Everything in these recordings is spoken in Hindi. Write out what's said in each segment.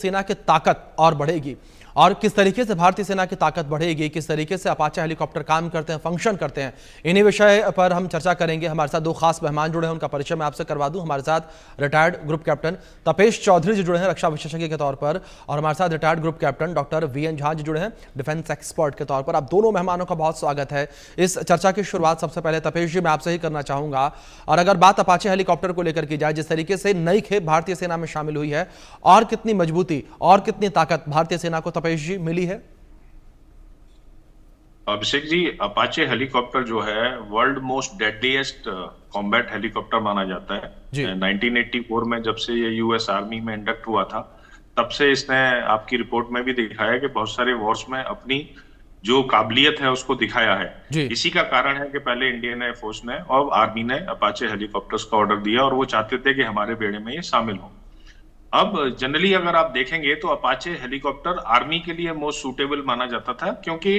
सेना की ताकत और बढ़ेगी और किस तरीके से भारतीय सेना की ताकत बढ़ेगी, किस तरीके से अपाचे हेलीकॉप्टर काम करते हैं, फंक्शन करते हैं, इन्हीं विषय पर हम चर्चा करेंगे। हमारे साथ दो खास मेहमान जुड़े हैं, उनका परिचय मैं आपसे करवा दूं। हमारे साथ retired group captain Tapesh Chaudhary ji जुड़े हैं रक्षा विशेषज्ञ के तौर पर, और हमारे साथ retired group captain doctor VN Jha ji जुड़े हैं डिफेंस एक्सपर्ट के तौर पर। आप दोनों मेहमानों का बहुत स्वागत है। इस चर्चा की शुरुआत सबसे पहले तपेश जी मैं आपसे ही करना चाहूंगा, और अगर बात अपाचे हेलीकॉप्टर को लेकर की जाए, जिस तरीके से नई खेप भारतीय सेना में शामिल हुई है, और कितनी मजबूती और कितनी ताकत भारतीय सेना को तपेश जी मिली है? अभिषेक जी, अपाचे हेलीकॉप्टर जो है world most deadliest combat helicopter माना जाता है। 1984 में जब से ये यूएस आर्मी में इंडक्ट हुआ था, तब से इसने आपकी रिपोर्ट में भी दिखाया कि बहुत सारे वॉर्स में अपनी जो काबिलियत है उसको दिखाया है। इसी का कारण है कि पहले इंडियन एयर फोर्स ने और आर्मी ने अपाचे हेलीकॉप्टर्स का ऑर्डर दिया, और वो चाहते थे कि हमारे बेड़े में ये शामिल हो। अब जनरली अगर आप देखेंगे तो अपाचे हेलीकॉप्टर आर्मी के लिए मोस्ट सूटेबल माना जाता था, क्योंकि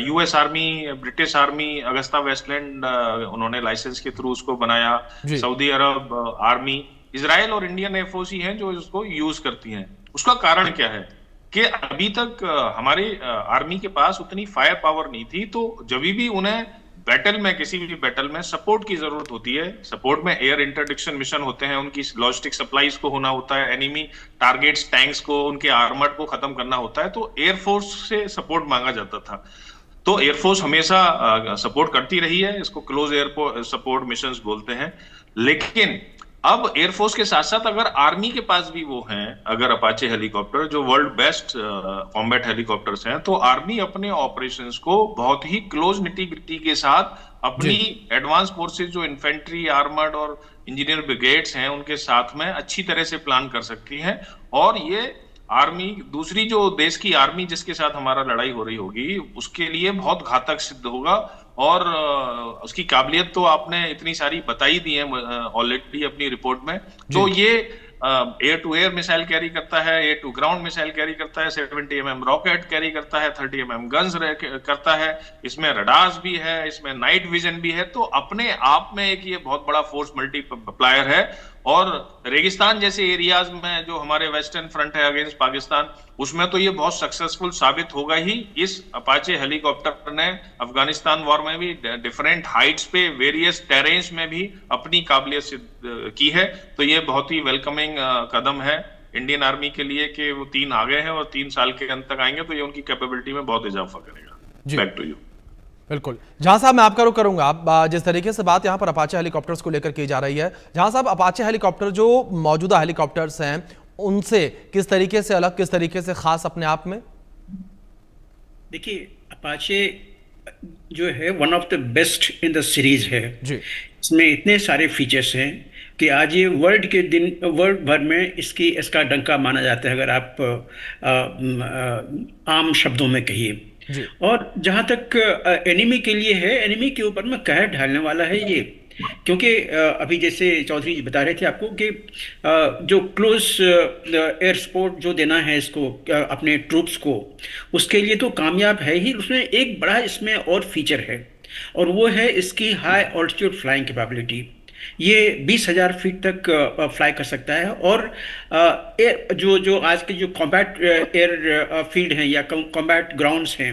US army, British army, Agusta Westland उन्होंने लाइसेंस के थ्रू उसको बनाया। सऊदी अरब आर्मी, इजराइल और इंडियन एयरफोर्स ही हैं जो इसको यूज करती हैं। उसका कारण क्या है कि अभी तक हमारे आर्मी के पास उतनी फायर पावर नहीं थी, तो जब भी उन्हें बैटल में, किसी भी बैटल में सपोर्ट की जरूरत होती है, सपोर्ट में एयर इंटरडिक्शन मिशन होते हैं, उनकी लॉजिस्टिक सप्लाईज को होना होता है, एनिमी टारगेट्स, टैंक्स को, उनके आर्मर्ड को खत्म करना होता है, तो एयरफोर्स से सपोर्ट मांगा जाता था। तो एयरफोर्स हमेशा सपोर्ट करती रही है, इसको क्लोज एयर सपोर्ट मिशंस बोलते हैं। लेकिन अब एयरफोर्स के साथ साथ अगर आर्मी के पास भी वो हैं, अगर अपाचे हेलीकॉप्टर जो वर्ल्ड बेस्ट कॉम्बैट हेलीकॉप्टर्स हैं, तो आर्मी अपने ऑपरेशंस को बहुत ही क्लोज निटी-ग्रिटी के साथ अपनी एडवांस फोर्सेस जो इन्फेंट्री, आर्मर्ड और इंजीनियर ब्रिगेड्स हैं, उनके साथ में अच्छी तरह से प्लान कर सकती हैं। और ये आर्मी, दूसरी जो देश की आर्मी जिसके साथ हमारा लड़ाई हो रही होगी, उसके लिए बहुत घातक सिद्ध होगा। और उसकी काबिलियत तो आपने इतनी सारी बताई दी है ऑलरेडी अपनी रिपोर्ट में। तो ये air to air missile carry करता है, air to ground missile carry करता है, 70 mm रॉकेट कैरी करता है, 30 mm गन्स करता है, इसमें रडार्स भी है, इसमें नाइट विजन भी है। तो अपने आप में एक ये बहुत बड़ा फोर्स मल्टीप्लायर है। और रेगिस्तान जैसे एरियाज में जो हमारे वेस्टर्न फ्रंट है अगेंस्ट पाकिस्तान, उसमें तो ये बहुत सक्सेसफुल साबित होगा ही। इस अपाचे हेलीकॉप्टर ने अफगानिस्तान वॉर में भी डिफरेंट हाइट्स पे, वेरियस टेरेन्स में भी अपनी काबिलियत सिद्ध की है। तो ये बहुत ही वेलकमिंग कदम है इंडियन आर्मी के लिए कि वो 3 आ गए हैं और 3 साल के अंत तक आएंगे, तो ये उनकी कैपेबिलिटी में बहुत इजाफा करेगा। Back to you. बिल्कुल जहां साहब, मैं आपका रुख करूंगा। जिस तरीके से बात यहां पर अपाचे हेलीकॉप्टर्स को लेकर की जा रही है, जहां साहब अपाचे हेलीकॉप्टर जो मौजूदा हेलीकॉप्टर्स हैं उनसे किस तरीके से अलग, किस तरीके से खास अपने आप में? देखिए, अपाचे जो है one of the best in the series है जी। इसमें इतने सारे फीचर्स हैं कि आज ये वर्ल्ड भर में इसका डंका माना जाता है, अगर आप आम शब्दों में कहिए। और जहाँ तक एनिमी के लिए है, एनिमी के ऊपर में कहर ढालने वाला है ये, क्योंकि अभी जैसे चौधरी जी बता रहे थे आपको कि जो क्लोज एयर सपोर्ट जो देना है इसको अपने ट्रूप्स को, उसके लिए तो कामयाब है ही। उसमें एक बड़ा इसमें और फीचर है, और वो है इसकी हाई ऑल्टीट्यूड फ्लाइंग कैपेबिलिटी। ये 20,000 फीट तक फ्लाई कर सकता है। और जो आज के जो कॉम्बैट एयर फील्ड हैं या कॉम्बैट ग्राउंड्स हैं,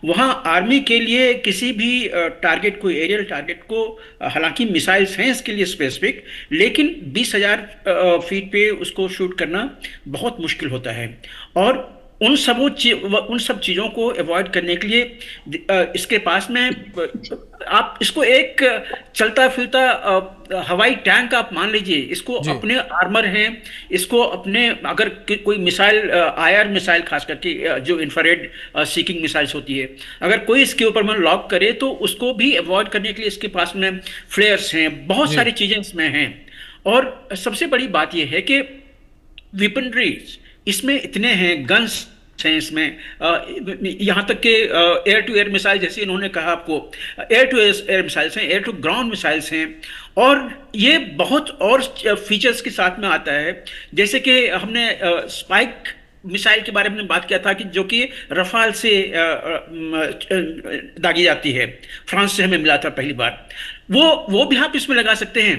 वहाँ आर्मी के लिए किसी भी टारगेट को, एरियल टारगेट को, हालांकि मिसाइल्स हैं इसके लिए स्पेसिफिक, लेकिन 20,000 फीट पे उसको शूट करना बहुत मुश्किल होता है। और उन सब चीज़ों को अवॉइड करने के लिए इसके पास में आप इसको एक चलता फिरता हवाई टैंक आप मान लीजिए। इसको अपने आर्मर हैं, इसको अपने, अगर कोई मिसाइल, आईआर मिसाइल खास करके जो इंफ्रारेड सीकिंग मिसाइल्स होती है, अगर कोई इसके ऊपर में लॉक करे तो उसको भी अवॉइड करने के लिए इसके पास में फ्लेयर्स हैं, बहुत सारी चीज़ें इसमें हैं। और सबसे बड़ी बात यह है कि वेपनरीज इसमें इतने हैं, गन्स हैं इसमें, यहाँ तक कि एयर टू एयर मिसाइल, जैसे इन्होंने कहा आपको, एयर टू एयर मिसाइल्स हैं, एयर टू ग्राउंड मिसाइल्स हैं। और ये बहुत और फीचर्स के साथ में आता है, जैसे कि हमने स्पाइक मिसाइल के बारे में बात किया था कि जो कि रफाल से दागी जाती है, फ्रांस से हमें मिला था पहली बार, वो भी आप इसमें लगा सकते हैं।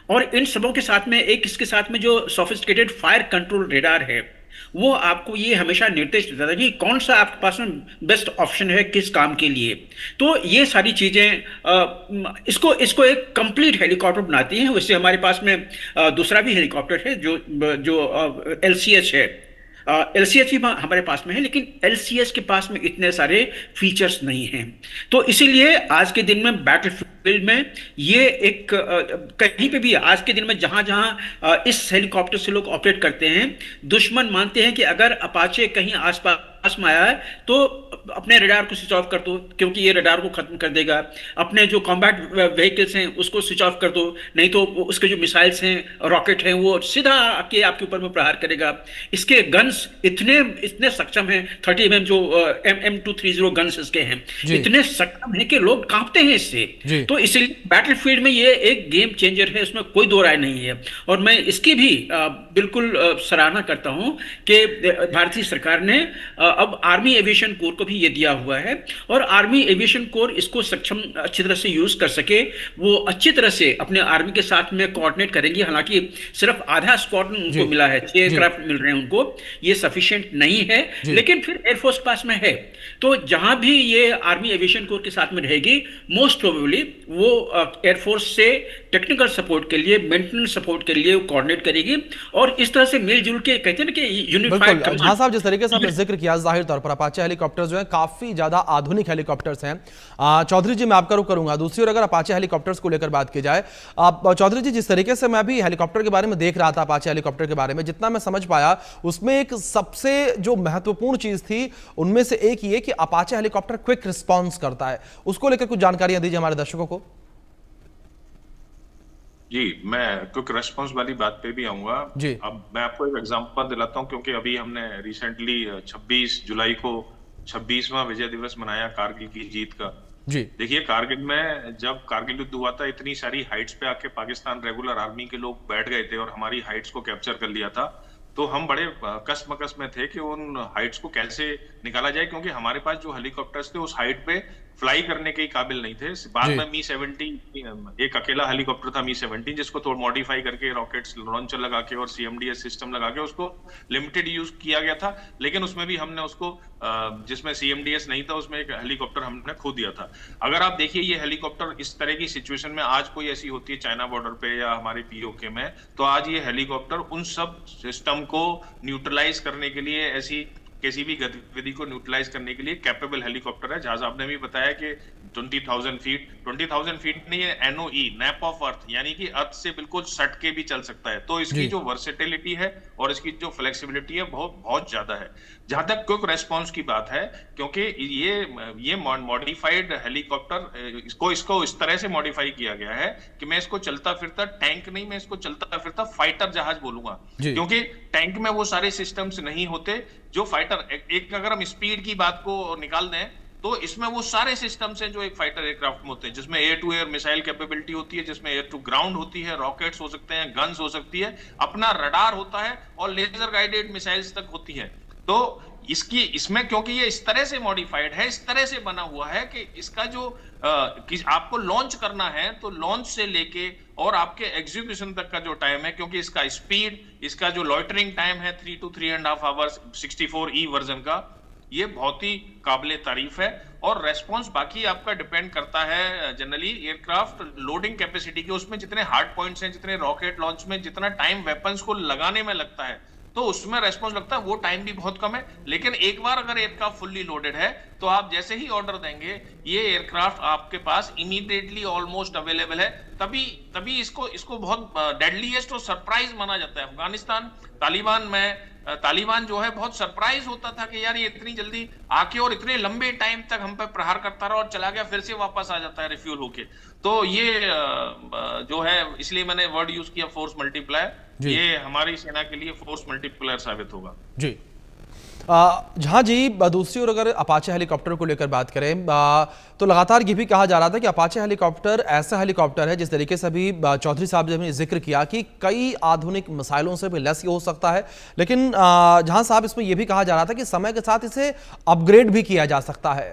और इन सबों के साथ में इसके साथ में जो सोफिस्टिकेटेड फायर कंट्रोल रेडार है, वो आपको ये हमेशा निर्देश देता था कि कौन सा आपके पास में बेस्ट ऑप्शन है किस काम के लिए। तो ये सारी चीजें इसको इसको एक कंप्लीट हेलीकॉप्टर बनाती हैं। वैसे हमारे पास में दूसरा भी हेलीकॉप्टर है जो जो LCH है। LCH भी हमारे पास में है, लेकिन LCH के पास में इतने सारे फीचर्स नहीं हैं। तो इसीलिए आज के दिन में बैटलफील्ड में ये एक कहीं पे भी आज के दिन में जहां जहां इस हेलीकॉप्टर से लोग ऑपरेट करते हैं, दुश्मन मानते हैं कि अगर अपाचे कहीं आसपास में आया है तो अपने रडार को स्विच ऑफ कर दो, क्योंकि ये रडार को खत्म कर देगा। अपने जो कॉम्बैट व्हीकल्स हैं उसको स्विच ऑफ कर दो, नहीं तो उसके जो मिसाइल्स हैं, रॉकेट हैं, वो सीधा आके आपके ऊपर में प्रहार करेगा। इसके गन्स इतने इतने सक्षम हैं, 30 mm जो M230 गन्स इसके हैं, इतने सक्षम हैं कि लोग कांपते हैं इससे। तो इसलिए बैटलफील्ड में ये एक गेम चेंजर है, उसमें कोई दो राय नहीं है। और मैं इसकी भी बिल्कुल सराहना करता हूं कि भारतीय सरकार ने अब आर्मी एविएशन कोर को भी ये दिया हुआ है, और आर्मी एविएशन कोर इसको सक्षम अच्छी तरह से यूज कर सके। वो अच्छी तरह से अपने आर्मी के साथ में कोऑर्डिनेट करेंगे। हालांकि सिर्फ आधा स्क्वाड्रन उनको मिला है, 6 एयरक्राफ्ट मिल रहे हैं उनको, ये सफिशिएंट नहीं है, लेकिन फिर एयरफोर्स पास में है। तो जहां भी ये आर्मी एविएशन कोर के साथ में रहेगी, मोस्ट प्रोबेबली वो एयरफोर्स से टेक्निकल सपोर्ट के लिए, मेंटेनेंस सपोर्ट के लिए कोऑर्डिनेट करेगी, और इस तरह से मिलजुल के कहते हैं ना कि यूनिफाइड। हाँ साहब, जिस तरीके से आपने जिक्र किया, जाहिर तौर पर अपाचे हेलीकॉप्टर जो है काफी ज्यादा आधुनिक हेलीकॉप्टर्स हैं। चौधरी जी, मैं आपका रुख करूंगा। दूसरी ओर अगर अपाचे हेलीकॉप्टर्स को लेकर बात की जाए, चौधरी जी, जिस तरीके से मैं भी हेलीकॉप्टर के बारे में देख रहा था, अपाचे हेलीकॉप्टर के बारे में जितना मैं समझ पाया, उसमें एक सबसे जो महत्वपूर्ण चीज थी उनमें से एक ये कि अपाचे हेलीकॉप्टर क्विक रिस्पॉन्स करता है। उसको लेकर कुछ जानकारियां दीजिए हमारे दर्शकों को। जी, मैं क्विक रेस्पॉन्स वाली बात पे भी आऊंगा। अब मैं आपको एक एग्जांपल दिलाता हूं, क्योंकि अभी हमने रिसेंटली 26 जुलाई को 26वां विजय दिवस मनाया कारगिल की जीत का। जी देखिए, कारगिल में जब कारगिल युद्ध हुआ था, इतनी सारी हाइट्स पे आके पाकिस्तान रेगुलर आर्मी के लोग बैठ गए थे और हमारी हाइट्स को कैप्चर कर लिया था। तो हम बड़े कस में थे कि उन हाइट्स को कैसे निकाला जाए, क्योंकि हमारे पास जो हेलीकॉप्टर्स थे उस हाइट पे फ्लाई करने के काबिल नहीं थे। बाद में Mi-17 एक अकेला हेलीकॉप्टर था, Mi-17, जिसको थोड़ा मॉडिफाई करके रॉकेट्स लॉन्चर लगा के और CMDS सिस्टम लगा के उसको लिमिटेड यूज किया गया था। लेकिन उसमें भी हमने उसको जिसमें CMDS नहीं था उसमें एक हेलीकॉप्टर हमने खो दिया था। अगर आप देखिए, ये हेलीकॉप्टर इस तरह की सिचुएशन में आज कोई ऐसी होती है चाइना बॉर्डर पे या हमारे POK में, तो आज ये हेलीकॉप्टर उन सब सिस्टम को न्यूट्रलाइज करने के लिए, ऐसी किसी भी गतिविधि को न्यूट्रलाइज करने के लिए कैपेबल हेलीकॉप्टर है। जहां साहब ने भी बताया कि 20,000 फीट नहीं है, NOE, नैप ऑफ अर्थ, यानी कि अर्थ से बिल्कुल सट के भी चल सकता है। तो इसकी जो वर्सेटिलिटी है और इसकी जो फ्लेक्सिबिलिटी है बहुत ज्यादा है। जहां तक क्विक रेस्पॉन्स की बात है, क्योंकि ये मॉडिफाइड हेलीकॉप्टर, इसको इस तरह से मॉडिफाई किया गया है कि मैं इसको चलता फिरता टैंक नहीं, मैं इसको चलता फिरता फाइटर जहाज बोलूंगा, क्योंकि टैंक में वो सारे सिस्टम्स नहीं होते जो फाइटर। एक अगर हम स्पीड की बात को निकाल दें तो इसमें वो सारे सिस्टम्स हैं जो एक फाइटर एयरक्राफ्ट में होते हैं, जिसमें air to air missile capability होती है, जिसमें एयर टू ग्राउंड होती है, रॉकेट्स हो सकते हैं, गन्स हो सकती है, अपना रडार होता है और लेजर गाइडेड मिसाइल्स तक होती है। तो इसमें क्योंकि ये इस तरह से मॉडिफाइड है, इस तरह से बना हुआ है कि इसका जो आपको लॉन्च करना है तो लॉन्च से लेके और आपके एग्जीक्यूशन तक का जो टाइम है, क्योंकि इसका स्पीड, इसका जो लॉइटरिंग टाइम है 3 to 3.5 आवर्स 64E वर्जन का, ये बहुत ही काबिले तारीफ है। और रेस्पॉन्स बाकी आपका डिपेंड करता है जनरली एयरक्राफ्ट लोडिंग कैपेसिटी के, उसमें जितने हार्ड पॉइंट्स हैं, जितने रॉकेट लॉन्च में जितना टाइम वेपन्स को लगाने में लगता है, तो उसमें रेस्पॉन्स लगता है, वो टाइम भी बहुत कम है। लेकिन एक बार अगर एयरक्राफ्ट फुल्ली लोडेड है तो आप जैसे ही ऑर्डर देंगे, ये एयरक्राफ्ट आपके पास इमीडिएटली ऑलमोस्ट अवेलेबल है। तभी इसको बहुत डेडलीएस्ट और सरप्राइज माना जाता है। अफगानिस्तान तालिबान जो है बहुत सरप्राइज होता था कि यार ये इतनी जल्दी आके और इतने लंबे टाइम तक हम पे प्रहार करता रहा और चला गया, फिर से वापस आ जाता है रिफ्यूल होके। तो ये जो है, इसलिए मैंने वर्ड यूज किया फोर्स मल्टीप्लायर, ये हमारी सेना के लिए फोर्स मल्टीप्लायर साबित होगा। जी जहां जी, दूसरी ओर अगर अपाचे हेलीकॉप्टर को लेकर बात करें तो लगातार ये भी कहा जा रहा था कि अपाचे हेलीकॉप्टर ऐसा हेलीकॉप्टर है, जिस तरीके से अभी चौधरी साहब ने जिक्र किया कि कई आधुनिक मिसाइलों से भी लैस हो सकता है, लेकिन जहां साहब इसमें यह भी कहा जा रहा था कि समय के साथ इसे अपग्रेड भी किया जा सकता है।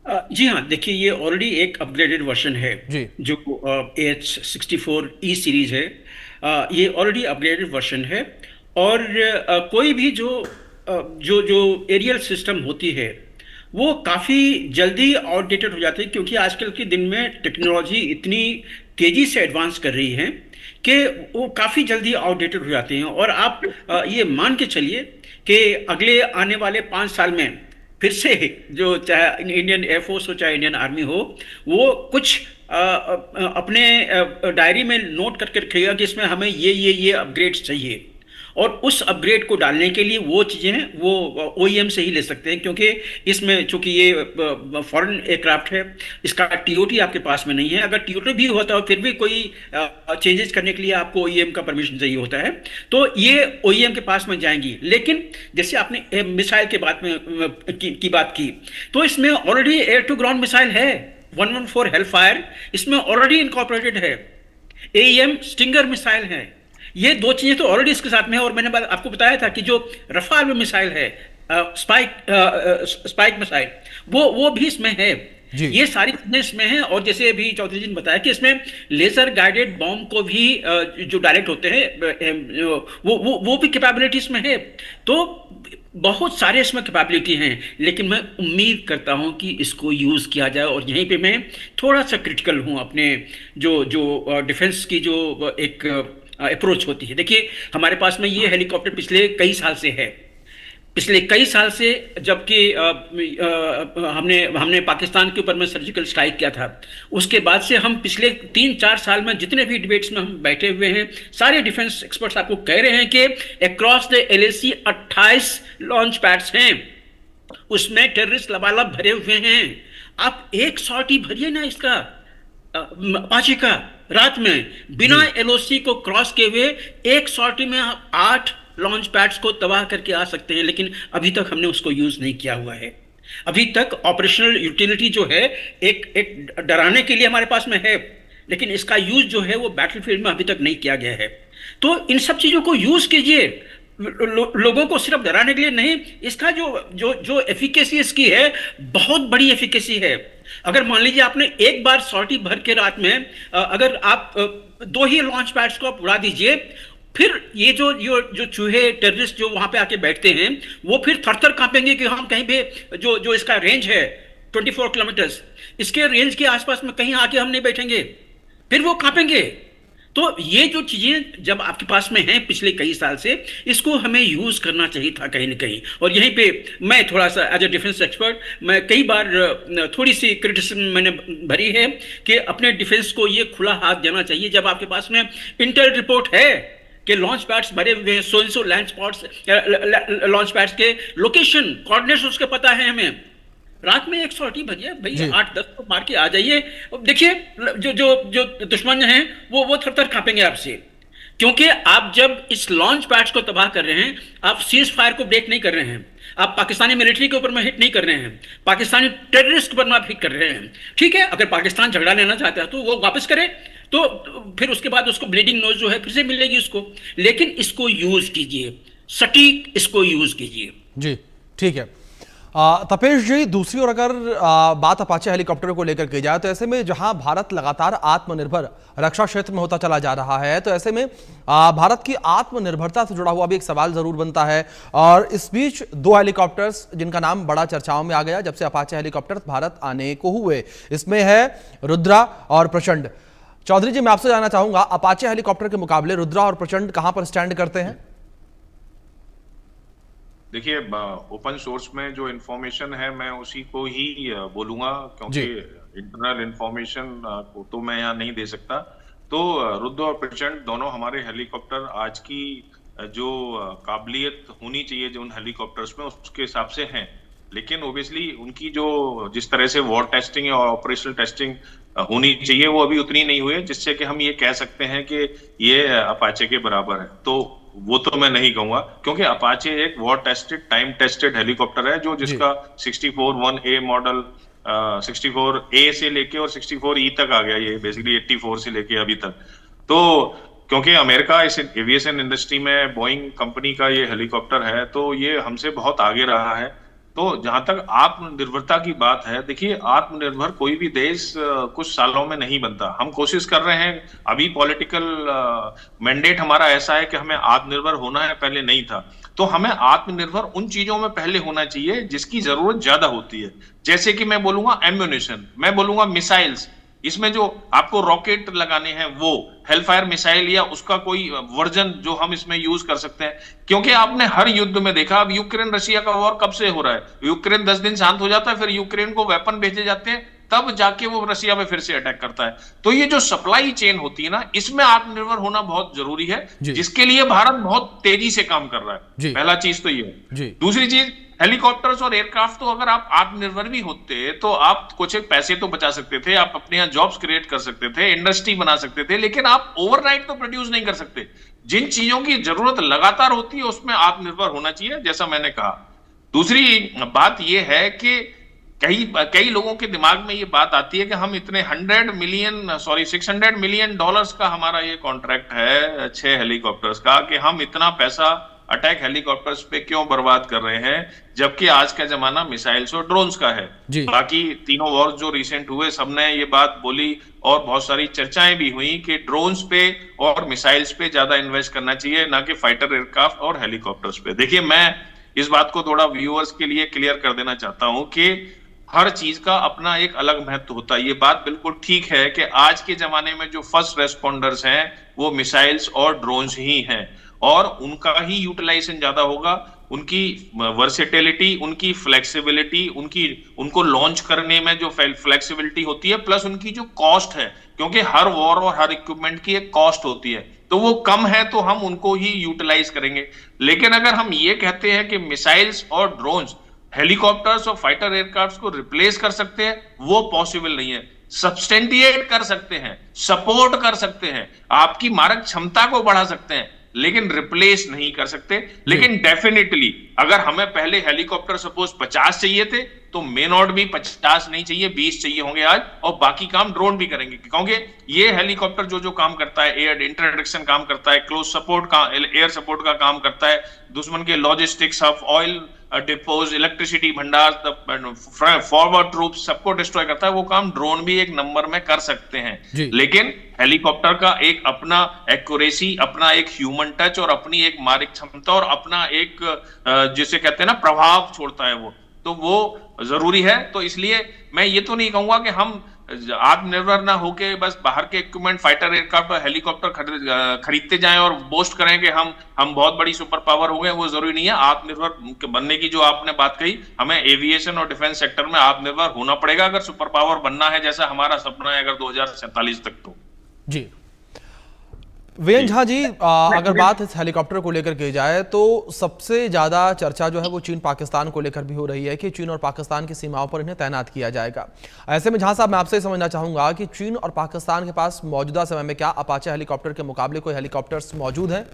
जी हाँ, देखिए ये ऑलरेडी एक अपग्रेडेड वर्जन है जो AH-64E सीरीज है। ये ऑलरेडी अपग्रेडेड वर्जन है और कोई भी जो एरियल सिस्टम होती है वो काफ़ी जल्दी आउटडेटेड हो जाती है, क्योंकि आजकल के दिन में टेक्नोलॉजी इतनी तेज़ी से एडवांस कर रही है कि वो काफ़ी जल्दी आउटडेटेड हो जाते हैं। और आप ये मान के चलिए कि अगले आने वाले 5 साल में फिर से जो चाहे इंडियन एयरफोर्स हो चाहे इंडियन आर्मी हो, वो कुछ अपने डायरी में नोट करके रखिएगा कि इसमें हमें ये अपग्रेड्स चाहिए, और उस अपग्रेड को डालने के लिए वो चीज़ें वो ओईएम से ही ले सकते हैं, क्योंकि इसमें चूंकि ये फॉरेन एयरक्राफ्ट है, इसका टीओटी आपके पास में नहीं है। अगर टीओटी भी होता है फिर भी कोई चेंजेस करने के लिए आपको ओईएम का परमिशन चाहिए होता है, तो ये ओईएम के पास में जाएंगी। लेकिन जैसे आपने मिसाइल के बात में की बात की, तो इसमें already air to ground missile है, 114 हेलफायर इसमें ऑलरेडी इनकॉर्पोरेटेड है, एईएम स्टिंगर मिसाइल है। ये दो चीजें तो ऑलरेडी इसके साथ में है। और मैंने आपको बताया था कि जो रफाल में मिसाइल है, स्पाइक मिसाइल, वो भी इसमें है। ये सारी चीजें इसमें हैं। और जैसे अभी चौधरी जी ने बताया कि इसमें लेजर गाइडेड बॉम्ब को भी जो डायरेक्ट होते हैं वो भी कैपेबिलिटी इसमें है। तो बहुत सारे इसमें कैपेबिलिटी हैं, लेकिन मैं उम्मीद करता हूं कि इसको यूज किया जाए। और यहीं पे मैं थोड़ा सा क्रिटिकल हूं अपने जो डिफेंस की जो एक अप्रोच होती है। देखिए हमारे पास में ये हेलीकॉप्टर पिछले कई साल से है, पिछले कई साल से, जबकि हमने पाकिस्तान के ऊपर में सर्जिकल स्ट्राइक किया था, उसके बाद से हम पिछले 3-4 साल में जितने भी डिबेट्स में हम बैठे हुए हैं, सारे डिफेंस एक्सपर्ट्स आपको कह रहे हैं कि across the LAC 28 launch pads हैं, उसमें टेररिस्ट लबालब भरे हुए हैं। आप एक सॉर्टी भरिए ना इसका अपाचे का, रात में बिना एलओसी को क्रॉस किए हुए एक सॉर्टी में 8 लॉन्च पैड्स को तबाह करके आ सकते हैं। लेकिन अभी तक हमने उसको यूज नहीं किया हुआ है। अभी तक ऑपरेशनल यूटिलिटी जो है एक डराने के लिए हमारे पास में है, लेकिन इसका यूज जो है वो बैटलफील्ड में अभी तक नहीं किया गया है। तो इन सब चीजों को यूज कीजिए, लोगों को सिर्फ डराने के लिए नहीं। इसका जो एफिकेसी इसकी है, बहुत बड़ी एफिकेसी है। अगर मान लीजिए आपने एक बार सॉर्टी भर के रात में अगर आप 2 ही लॉन्च पैड्स को आप उड़ा दीजिए, फिर ये जो चूहे टेररिस्ट जो वहां पे आके बैठते हैं, वो फिर थर-थर कांपेंगे कि हम कहीं पे जो इसका रेंज है 24 किलोमीटर, इसके रेंज के आसपास में कहीं आके हम नहीं बैठेंगे, फिर वो कांपेंगे। तो ये जो चीजें जब आपके पास में हैं पिछले कई साल से, इसको हमें यूज करना चाहिए था कहीं ना कहीं। और यहीं पे मैं थोड़ा सा एज ए डिफेंस एक्सपर्ट, मैं कई बार थोड़ी सी क्रिटिसिज्म मैंने भरी है कि अपने डिफेंस को ये खुला हाथ देना चाहिए। जब आपके पास में इंटेल रिपोर्ट है कि लॉन्च पैड्स भरे हुए हैं, सो लॉन्च पैड्स के लोकेशन कोऑर्डिनेट्स उसके पता है हमें, रात में एक सॉर्टी भरिए भैया, 8-10 को मार के आ जाइए। देखिए जो दुश्मन हैं वो थर-थर कांपेंगे आपसे, क्योंकि आप जब इस लॉन्च पैड्स को तबाह कर रहे हैं, आप सीज फायर को ब्रेक नहीं कर रहे हैं, आप पाकिस्तानी मिलिट्री के ऊपर में हिट नहीं कर रहे हैं, पाकिस्तानी टेररिस्ट के ऊपर में आप हिट कर रहे हैं। ठीक है, अगर पाकिस्तान झगड़ा लेना चाहता है तो वो वापस करे, तो फिर उसके बाद उसको ब्लीडिंग नोज जो है फिर से मिलेगी उसको। लेकिन इसको यूज कीजिए, सटीक इसको यूज कीजिए। जी ठीक है। तपेश जी, दूसरी ओर अगर बात अपाचे हेलीकॉप्टरों को लेकर की जाए, तो ऐसे में जहां भारत लगातार आत्मनिर्भर रक्षा क्षेत्र में होता चला जा रहा है, तो ऐसे में भारत की आत्मनिर्भरता से जुड़ा हुआ भी एक सवाल जरूर बनता है। और इस बीच 2 हेलीकॉप्टर्स जिनका नाम बड़ा चर्चाओं में आ गया जब से अपाचे हेलीकॉप्टर भारत आने को हुए, इसमें है रुद्रा और प्रचंड। चौधरी जी, मैं आपसे जानना चाहूंगा, अपाचे हेलीकॉप्टर के मुकाबले रुद्रा और प्रचंड कहां पर स्टैंड करते हैं? देखिए, ओपन सोर्स में जो इंफॉर्मेशन है मैं उसी को ही बोलूंगा, क्योंकि इंटरनल इंफॉर्मेशन को तो मैं यहाँ नहीं दे सकता। तो रुद्र और प्रचंड दोनों हमारे हेलीकॉप्टर आज की जो काबिलियत होनी चाहिए जो उन हेलीकॉप्टर्स में, उसके हिसाब से हैं। लेकिन ओबियसली उनकी जो जिस तरह से वॉर टेस्टिंग और ऑपरेशनल टेस्टिंग होनी चाहिए वो अभी उतनी नहीं हुई है, जिससे कि हम ये कह सकते हैं कि ये अपाचे के बराबर है। तो वो तो मैं नहीं कहूंगा, क्योंकि अपाचे एक war tested, time tested helicopter है, जो जिसका 64-1A मॉडल 64A से लेके और 64E तक आ गया, ये बेसिकली 84 से लेके अभी तक। तो क्योंकि अमेरिका इस एविएशन इंडस्ट्री में बोइंग कंपनी का ये हेलीकॉप्टर है, तो ये हमसे बहुत आगे रहा है। तो जहां तक आत्मनिर्भरता की बात है, देखिए आत्मनिर्भर कोई भी देश कुछ सालों में नहीं बनता। हम कोशिश कर रहे हैं, अभी पॉलिटिकल मैंडेट हमारा ऐसा है कि हमें आत्मनिर्भर होना है, पहले नहीं था। तो हमें आत्मनिर्भर उन चीजों में पहले होना चाहिए जिसकी जरूरत ज्यादा होती है। जैसे कि मैं बोलूंगा एम्यूनिशन, मैं बोलूंगा मिसाइल्स, इसमें जो आपको रॉकेट लगाने हैं वो हेलफायर मिसाइल या उसका कोई वर्जन जो हम इसमें यूज कर सकते हैं। क्योंकि आपने हर युद्ध में देखा, अब यूक्रेन रशिया का वॉर कब से हो रहा है, यूक्रेन 10 दिन शांत हो जाता है, फिर यूक्रेन को वेपन भेजे जाते हैं, तब जाके वो रशिया पे फिर से अटैक करता है। तो ये जो सप्लाई चेन होती है ना, इसमें आत्मनिर्भर होना बहुत जरूरी है, जिसके लिए भारत बहुत तेजी से काम कर रहा है। पहला चीज तो ये है। दूसरी चीज, हेलीकॉप्टर्स और एयरक्राफ्ट, तो अगर आप आत्मनिर्भर भी होते तो आप कुछ एक पैसे तो बचा सकते थे, आप अपने यहाँ जॉब्स क्रिएट कर सकते थे, इंडस्ट्री बना सकते थे, लेकिन आप ओवरनाइट तो प्रोड्यूस नहीं कर सकते। जिन चीजों की जरूरत लगातार होती है उसमें आत्मनिर्भर होना चाहिए, जैसा मैंने कहा। दूसरी बात यह है कि कई लोगों के दिमाग में ये बात आती है कि हम इतने 600 मिलियन डॉलर्स का हमारा ये कॉन्ट्रैक्ट है 6 हेलीकॉप्टर्स का, कि हम इतना पैसा अटैक हेलीकॉप्टर्स पे क्यों बर्बाद कर रहे हैं, जबकि आज का जमाना मिसाइल्स और ड्रोन्स का है। बाकी तीनों वॉर जो रिसेंट हुए, सबने ये बात बोली और बहुत सारी चर्चाएं भी हुई कि ड्रोन्स पे और मिसाइल्स पे ज्यादा इन्वेस्ट करना चाहिए, ना कि फाइटर एयरक्राफ्ट और हेलीकॉप्टर्स पे। देखिए, मैं इस बात को थोड़ा व्यूअर्स के लिए क्लियर कर देना चाहता हूं कि हर चीज का अपना एक अलग महत्व होता है। ये बात बिल्कुल ठीक है कि आज के जमाने में जो फर्स्ट रेस्पॉन्डर्स हैं वो मिसाइल्स और ड्रोन्स ही हैं, और उनका ही यूटिलाइजेशन ज्यादा होगा। उनकी वर्सेटिलिटी, उनकी फ्लेक्सिबिलिटी, उनको लॉन्च करने में जो फ्लेक्सिबिलिटी होती है, प्लस उनकी जो कॉस्ट है, क्योंकि हर वॉर और हर इक्विपमेंट की एक कॉस्ट होती है, तो वो कम है तो हम उनको ही यूटिलाइज करेंगे। लेकिन अगर हम ये कहते हैं कि मिसाइल्स और ड्रोन्स हेलीकॉप्टर्स और फाइटर एयरक्राफ्ट को रिप्लेस कर सकते हैं, वो पॉसिबल नहीं है। सब्सटेंटिएट कर सकते हैं, सपोर्ट कर सकते हैं, आपकी मारक क्षमता को बढ़ा सकते हैं, लेकिन रिप्लेस नहीं कर सकते। लेकिन डेफिनेटली अगर हमें पहले हेलीकॉप्टर सपोज 50 चाहिए थे, तो मे नॉट भी 50 नहीं चाहिए, 20 चाहिए होंगे आज, और बाकी काम ड्रोन भी करेंगे। क्योंकि ये हेलीकॉप्टर जो काम करता है, एयर इंटरडिक्शन काम करता है, क्लोज सपोर्ट का, एयर सपोर्ट का काम करता है, दुश्मन के logistics hub, oil depots, electricity भंडार, फॉरवर्ड ट्रूप्स, सबको डिस्ट्रॉय करता है। वो काम ड्रोन भी एक नंबर में कर सकते हैं, लेकिन हेलीकॉप्टर का एक अपना एक्यूरेसी, अपना एक ह्यूमन टच और अपनी एक मारक क्षमता और अपना एक जिसे कहते हैं ना प्रभाव छोड़ता है वो, तो वो जरूरी है। तो इसलिए मैं ये तो नहीं कहूंगा कि हम आत्मनिर्भर ना होके बस बाहर के इक्विपमेंट, फाइटर एयरक्राफ्ट और हेलीकॉप्टर खरीदते जाएं और बोस्ट करें कि हम बहुत बड़ी सुपर पावर हो गए। वो जरूरी नहीं है। आत्मनिर्भर बनने की जो आपने बात कही, हमें एविएशन और डिफेंस सेक्टर में आत्मनिर्भर होना पड़ेगा अगर सुपर पावर बनना है, जैसा हमारा सपना है अगर 2047 तक। तो जी वीरेंद्र झा जी, अगर बात इस हेलीकॉप्टर को लेकर की जाए तो सबसे ज्यादा चर्चा जो है वो चीन पाकिस्तान को लेकर भी हो रही है कि चीन और पाकिस्तान की सीमाओं पर इन्हें तैनात किया जाएगा। ऐसे में झा साहब, मैं आपसे समझना चाहूंगा कि चीन और पाकिस्तान के पास मौजूदा समय में क्या अपाचे हेलीकॉप्टर के मुकाबले कोई हेलीकॉप्टर्स मौजूद हैं?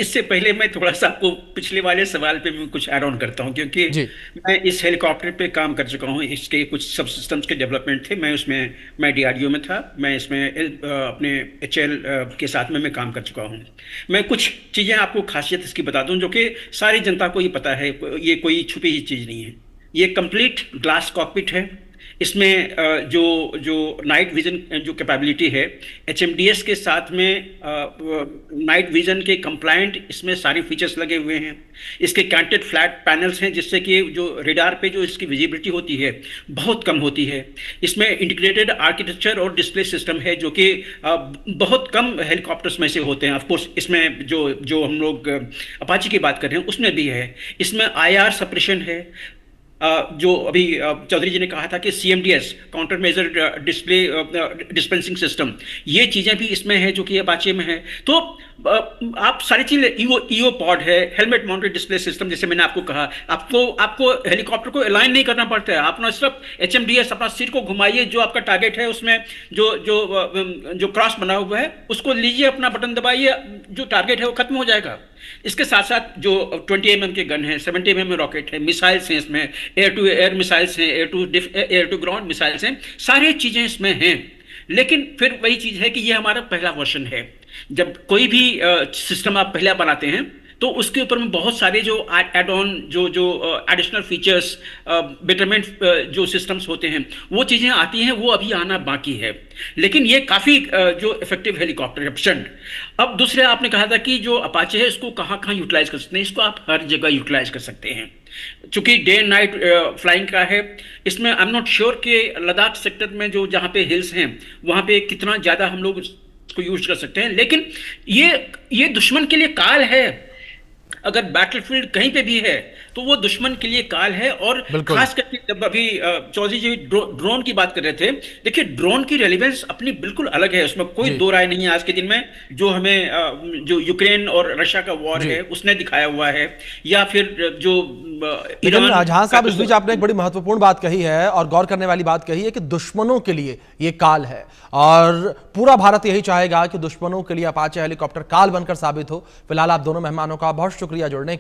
इससे पहले मैं थोड़ा सा आपको पिछले वाले सवाल पे मैं कुछ ऐड ऑन करता हूं, क्योंकि मैं इस हेलीकॉप्टर पे काम कर चुका हूं। इसके कुछ सब सिस्टम्स के डेवलपमेंट थे, मैं DRDO में था, मैं इसमें अपने HAL के साथ में मैं काम कर चुका हूं। मैं कुछ चीज़ें आपको खासियत इसकी बता दूं जो कि सारी जनता को ही पता है, ये कोई छुपी ही चीज़ नहीं है। ये कंप्लीट ग्लास कॉकपिट है। इसमें जो नाइट विजन जो कैपेबिलिटी है, HMDS के साथ में नाइट विजन के कंप्लायंट इसमें सारे फीचर्स लगे हुए हैं। इसके कैंटेड फ्लैट पैनल्स हैं, जिससे कि जो रेडार पे जो इसकी विजिबिलिटी होती है बहुत कम होती है। इसमें इंटीग्रेटेड आर्किटेक्चर और डिस्प्ले सिस्टम है, जो कि बहुत कम हेलीकॉप्टर्स में से होते हैं। ऑफकोर्स इसमें जो हम लोग अपाची की बात कर रहे हैं उसमें भी है। इसमें IR सप्रेशन है, जो अभी चौधरी जी ने कहा था कि CMDS counter measure dispensing system, ये चीज़ें भी इसमें है जो कि अपाचे में है। तो आप सारी चीज़ें, EO पॉड है, हेलमेट माउंटेड डिस्प्ले सिस्टम, जैसे मैंने आपको कहा, आपको हेलीकॉप्टर को अलाइन नहीं करना पड़ता है। आप ना सिर्फ HMDS अपना सिर को घुमाइए, जो आपका टारगेट है उसमें जो क्रॉस बना हुआ है उसको लीजिए, अपना बटन दबाइए, जो टारगेट है वो खत्म हो जाएगा। इसके साथ साथ जो 20 mm के गन है, 70 mm रॉकेट है, मिसाइल्स हैं इसमें, एयर टू एयर मिसाइल्स हैं, एयर टू ग्राउंड मिसाइल्स हैं, सारी चीज़ें इसमें हैं। लेकिन फिर वही चीज़ है कि ये हमारा पहला वर्जन है। जब कोई भी सिस्टम आप पहला बनाते हैं तो उसके ऊपर में बहुत सारे जो एड ऑन जो जो एडिशनल फीचर्स, बेटरमेंट जो सिस्टम्स होते हैं, वो चीज़ें आती हैं, वो अभी आना बाकी है। लेकिन ये काफ़ी जो इफेक्टिव हेलीकॉप्टर ऑप्शन। अब दूसरे आपने कहा था कि जो अपाचे है इसको कहाँ कहाँ यूटिलाइज कर सकते हैं। इसको आप हर जगह यूटिलाइज कर सकते हैं, चूंकि डे एंड नाइट फ्लाइंग का है। इसमें आई एम नॉट श्योर कि लद्दाख सेक्टर में जो जहाँ पे हिल्स हैं वहाँ पे कितना ज़्यादा हम लोग इसको यूज कर सकते हैं। लेकिन ये दुश्मन के लिए काल है। अगर बैटलफील्ड कहीं पे भी है तो वो दुश्मन के लिए काल है। और खास करके जब अभी चौधरी जी ड्रोन की बात कर रहे थे, देखिए ड्रोन की रेलेवेंस अपनी बिल्कुल अलग है, उसमें कोई दो राय नहीं है आज के दिन में। जो हमें जो यूक्रेन और रशिया का वॉर है उसने दिखाया हुआ है, या फिर जो ईरान। जहां साहब इस बीच आपने एक बड़ी महत्वपूर्ण बात कही है और गौर करने वाली बात कही है कि दुश्मनों के लिए ये काल है, और पूरा भारत यही चाहेगा कि दुश्मनों के लिए अपाचे हेलीकॉप्टर काल बनकर साबित हो। फिलहाल आप दोनों मेहमानों का बहुत शुक्रिया जुड़ने